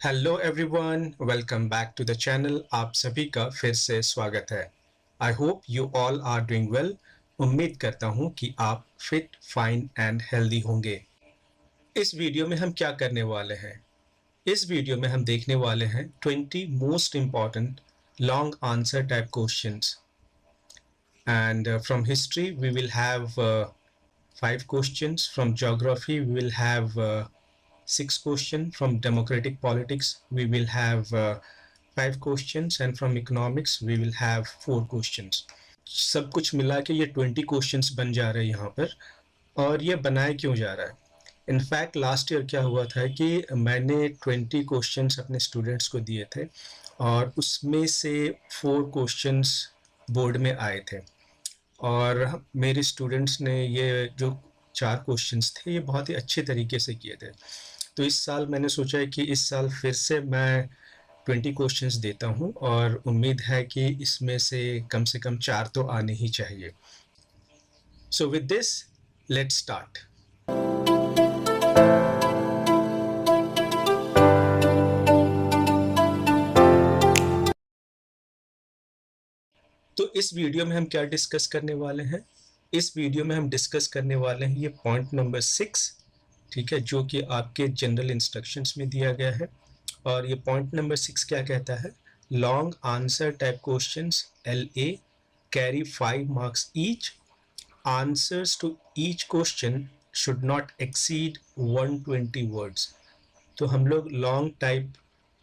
Hello everyone, welcome back to the channel. आप सभी का फिर से स्वागत है। I hope you all are doing well. उम्मीद करता हूँ कि आप फिट, फाइन एंड हेल्दी होंगे। इस वीडियो में हम क्या करने वाले हैं? इस वीडियो में हम देखने वाले हैं 20 most important long answer type questions. And from history, we will have 5 questions. From geography, we will have 6 questions. From democratic politics, we will have 5 questions. And from economics, we will have 4 questions. सब कुछ मिला के ये 20 questions बन जा रहे हैं यहाँ पर। और ये बनाया क्यों जा रहा है? इनफैक्ट लास्ट ईयर क्या हुआ था कि मैंने 20 क्वेश्चंस अपने स्टूडेंट्स को दिए थे और उसमें से 4 क्वेश्चंस बोर्ड में आए थे। और मेरे स्टूडेंट्स ने ये जो 4 क्वेश्चंस थे ये बहुत ही अच्छे तरीके से किए थे। तो इस साल मैंने सोचा है कि इस साल फिर से मैं 20 क्वेश्चंस देता हूँ और उम्मीद है कि इसमें से कम 4 तो आने ही चाहिए। So with this let's start. तो इस वीडियो में हम क्या डिस्कस करने वाले हैं? इस वीडियो में हम डिस्कस करने वाले हैं ये पॉइंट नंबर 6, ठीक है, जो कि आपके जनरल इंस्ट्रक्शंस में दिया गया है। और ये पॉइंट नंबर 6 क्या कहता है? Long answer type questions LA carry 5 marks each. Answers to each question should not exceed 120 words. तो हम लोग लॉन्ग टाइप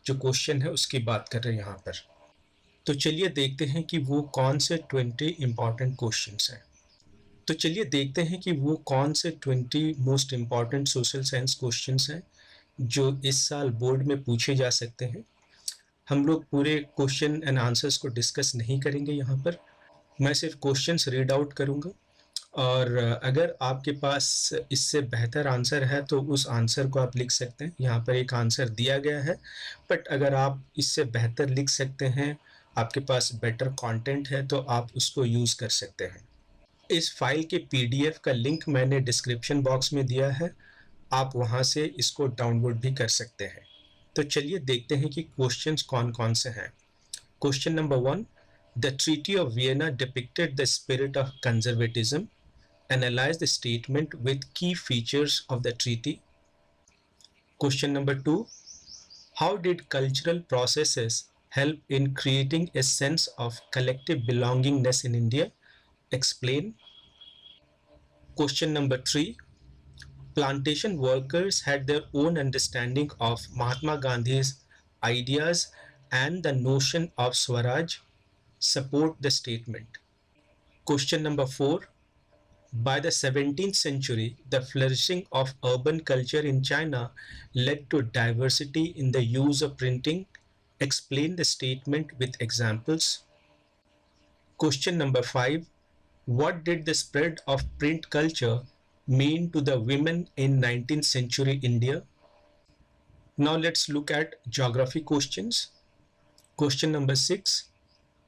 जो क्वेश्चन है उसकी बात कर रहे हैं यहाँ पर। तो चलिए देखते हैं कि वो कौन से 20 इंपॉर्टेंट क्वेश्चंस हैं। तो चलिए देखते हैं कि वो कौन से 20 most important social science questions हैं जो इस साल बोर्ड में पूछे जा सकते हैं। हम लोग पूरे क्वेश्चन एंड आंसर्स को डिस्कस नहीं करेंगे यहाँ पर। मैं सिर्फ क्वेश्चंस रीड आउट करूँगा और अगर आपके पास इससे बेहतर आंसर है तो उस आंसर को आप लिख सकते हैं। यहाँ पर एक आंसर दिया गया है, बट अगर आप इससे बेहतर लिख सकते हैं, आपके पास बेटर कंटेंट है, तो आप उसको यूज़ कर सकते हैं। इस फाइल के PDF का लिंक मैंने डिस्क्रिप्शन बॉक्स में दिया है, आप वहाँ से इसको डाउनलोड भी कर सकते हैं। तो चलिए देखते हैं कि क्वेश्चंस कौन कौन से हैं। Question number 1, the treaty of Vienna depicted the spirit of conservatism. Analyze the statement with key features of the treaty. Question number 2, how did cultural processes help in creating a sense of collective belongingness in India? Explain. Question number 3, plantation workers had their own understanding of Mahatma Gandhi's ideas and the notion of Swaraj. Support the statement. Question number 4, by the 17th century, the flourishing of urban culture in China led to diversity in the use of printing. Explain the statement with examples. Question number 5, what did the spread of print culture mean to the women in 19th century India? Now let's look at geography questions. Question number 6,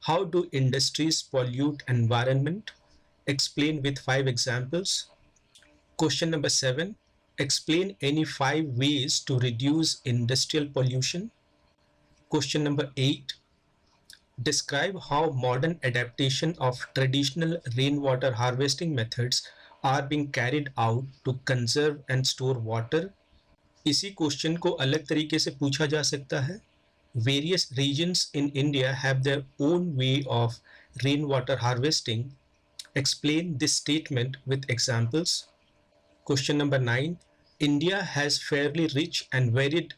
how do industries pollute environment? Explain with 5 examples. Question number 7, explain any 5 ways to reduce industrial pollution. Question number 8, describe how modern adaptation of traditional rainwater harvesting methods are being carried out to conserve and store water. इसी question को अलग तरीके से पूछा जा सकता है। Various regions in India have their own way of rainwater harvesting. Explain this statement with examples. Question number 9, India has fairly rich and varied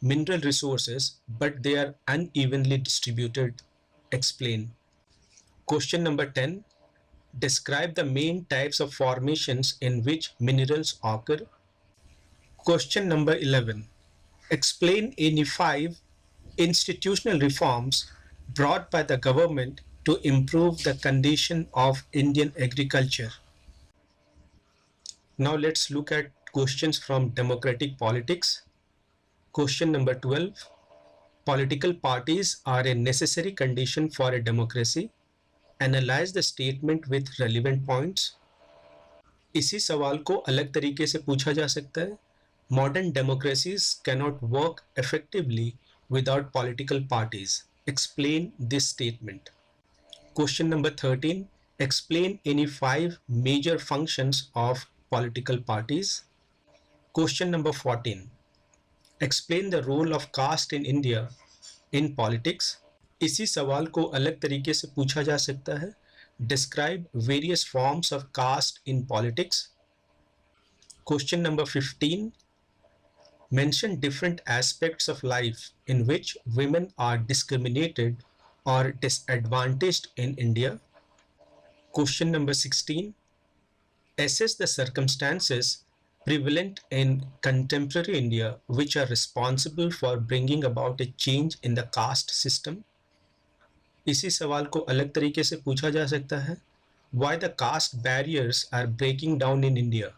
mineral resources, but they are unevenly distributed. Explain. Question number 10, describe the main types of formations in which minerals occur. Question number 11, explain any 5 institutional reforms brought by the government to improve the condition of Indian agriculture. Now let's look at questions from democratic politics. Question number 12, political parties are a necessary condition for a democracy. Analyze the statement with relevant points. इसी सवाल को अलग तरीके से पूछा जा सकता है। Modern democracies cannot work effectively without political parties. Explain this statement. Question number 13. Explain any 5 major functions of political parties. Question number 14. Explain the role of caste in India in politics. इसी सवाल को अलग तरीके से पूछा जा सकता है. Describe various forms of caste in politics. Question number 15. Mention different aspects of life in which women are discriminated or disadvantaged in India. Question number 16. Assess the circumstances prevalent in contemporary India which are responsible for bringing about a change in the caste system. इसी सवाल को अलग तरीके से पूछा जा सकता है. Why the caste barriers are breaking down in India?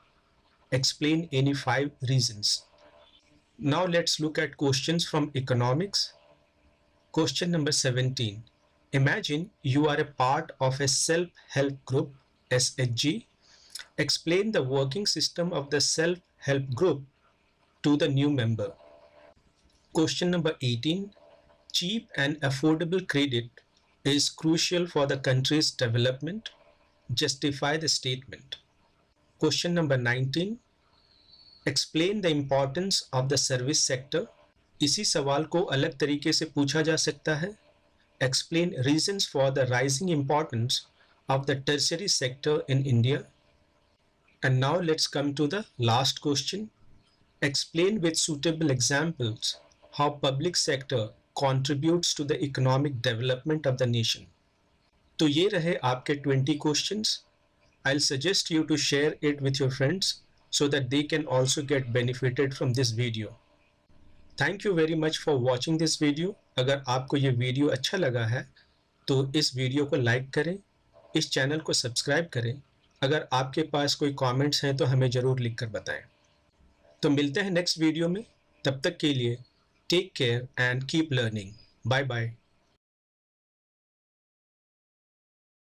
Explain any 5 reasons. Now let's look at questions from economics. Question number 17. Imagine you are a part of a self-help group, SHG. Explain the working system of the self-help group to the new member. Question number 18. Cheap and affordable credit is crucial for the country's development. Justify the statement. Question number 19. Explain the importance of the service sector. इसी सवाल को अलग तरीके से पूछा जा सकता है. Explain reasons for the rising importance of the tertiary sector in India. And now let's come to the last question. Explain with suitable examples how public sector contributes to the economic development of the nation. तो ये रहे आपके 20 questions. I'll suggest you to share it with your friends so that they can also get benefited from this video. Thank you very much for watching this video. अगर आपको ये video अच्छा लगा है तो इस वीडियो को लाइक करें, इस चैनल को सब्सक्राइब करें. अगर आपके पास कोई कमेंट्स हैं तो हमें ज़रूर लिखकर बताएं. तो मिलते हैं नेक्स्ट वीडियो में. तब तक के लिए take care and keep learning. Bye bye.